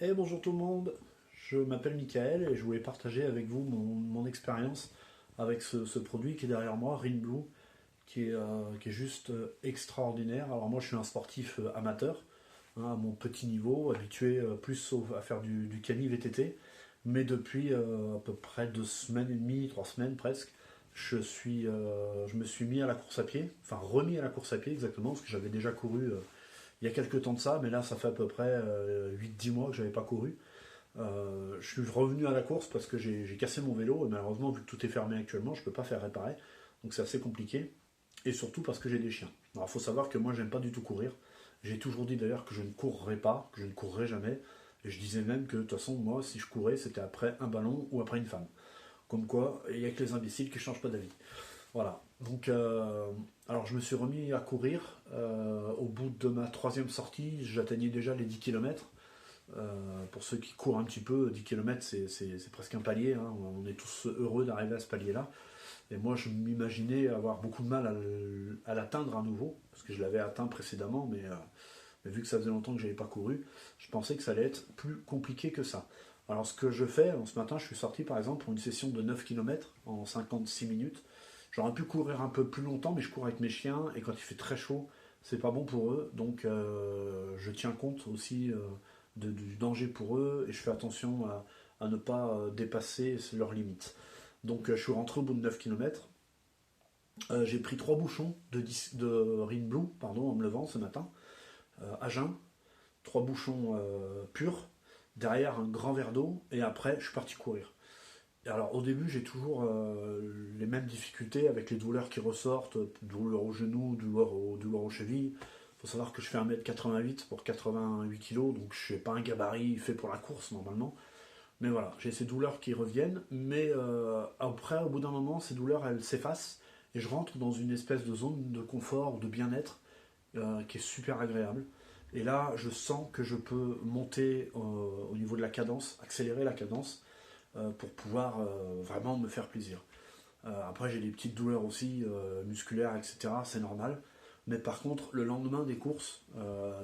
Et bonjour tout le monde, je m'appelle Michael et je voulais partager avec vous mon expérience avec ce produit qui est derrière moi, Rinblue, qui est juste extraordinaire. Alors moi je suis un sportif amateur, hein, à mon petit niveau, habitué plus à faire du cani VTT, mais depuis à peu près 2 semaines et demie, 3 semaines presque, je me suis mis à la course à pied, enfin remis à la course à pied exactement, parce que j'avais déjà couru il y a quelques temps de ça, mais là ça fait à peu près 8-10 mois que je n'avais pas couru. Je suis revenu à la course parce que j'ai cassé mon vélo et malheureusement vu que tout est fermé actuellement, je ne peux pas faire réparer. Donc c'est assez compliqué. Et surtout parce que j'ai des chiens. Alors il faut savoir que moi j'aime pas du tout courir. J'ai toujours dit d'ailleurs que je ne courrais pas, que je ne courrais jamais. Et je disais même que de toute façon moi si je courais c'était après un ballon ou après une femme. Comme quoi, il n'y a que les imbéciles qui ne changent pas d'avis. Voilà. Donc, alors je me suis remis à courir. Au bout de ma troisième sortie, j'atteignais déjà les 10 kilomètres. Pour ceux qui courent un petit peu, 10 km c'est presque un palier, hein. On est tous heureux d'arriver à ce palier-là. Et moi je m'imaginais avoir beaucoup de mal à l'atteindre à nouveau, parce que je l'avais atteint précédemment, mais vu que ça faisait longtemps que je n'avais pas couru, je pensais que ça allait être plus compliqué que ça. Alors ce que je fais, ce matin je suis sorti par exemple pour une session de 9 km en 56 minutes. J'aurais pu courir un peu plus longtemps, mais je cours avec mes chiens, et quand il fait très chaud, c'est pas bon pour eux, donc je tiens compte aussi du danger pour eux et je fais attention à ne pas dépasser leurs limites. Donc je suis rentré au bout de 9 km. J'ai pris 3 bouchons de Rinblue pardon, en me levant ce matin, à jeun. 3 bouchons purs, derrière un grand verre d'eau, et après je suis parti courir. Et alors au début j'ai toujours les mêmes difficultés avec les douleurs qui ressortent, douleurs au genou, douleurs aux chevilles. Il faut savoir que je fais 1m88 pour 88 kg, donc je ne suis pas un gabarit fait pour la course normalement. Mais voilà, j'ai ces douleurs qui reviennent, mais après, au bout d'un moment, ces douleurs, elles s'effacent, et je rentre dans une espèce de zone de confort, de bien-être, qui est super agréable. Et là, je sens que je peux monter au niveau de la cadence, accélérer la cadence, pour pouvoir vraiment me faire plaisir. Après, j'ai des petites douleurs aussi, musculaires, etc. C'est normal. Mais par contre, le lendemain des courses,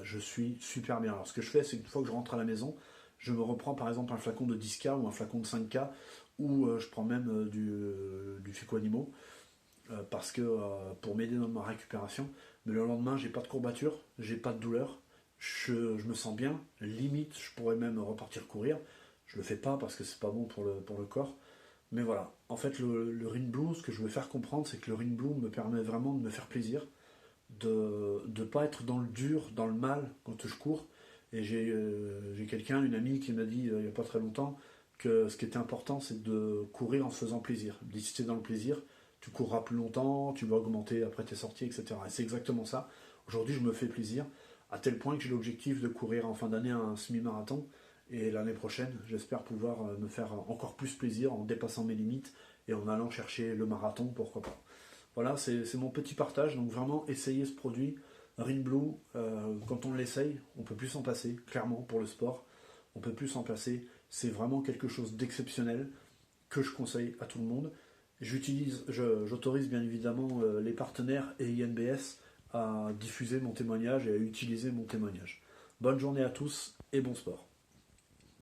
je suis super bien. Alors, ce que je fais, c'est qu'une fois que je rentre à la maison, je me reprends par exemple un flacon de 10K ou un flacon de 5K, ou je prends même du Fico parce que pour m'aider dans ma récupération. Mais le lendemain, j'ai pas de courbature, j'ai pas de douleur, je me sens bien. Limite, je pourrais même repartir courir. Je le fais pas parce que c'est pas bon pour le corps. Mais voilà, en fait, le Ring Blue, ce que je veux faire comprendre, c'est que le Ring Blue me permet vraiment de me faire plaisir, de ne pas être dans le dur, dans le mal quand je cours. Et j'ai quelqu'un, une amie, qui m'a dit il n'y a pas très longtemps que ce qui était important, c'est de courir en se faisant plaisir. Si tu es dans le plaisir, tu courras plus longtemps, tu vas augmenter après tes sorties, etc. Et c'est exactement ça. Aujourd'hui, je me fais plaisir, à tel point que j'ai l'objectif de courir en fin d'année un semi-marathon. Et l'année prochaine, j'espère pouvoir me faire encore plus plaisir en dépassant mes limites et en allant chercher le marathon, pourquoi pas. Voilà, c'est mon petit partage. Donc vraiment, essayez ce produit. Rinblue, quand on l'essaye, on peut plus s'en passer, clairement, pour le sport. On peut plus s'en passer. C'est vraiment quelque chose d'exceptionnel que je conseille à tout le monde. J'autorise bien évidemment les partenaires et INBS à diffuser mon témoignage et à utiliser mon témoignage. Bonne journée à tous et bon sport.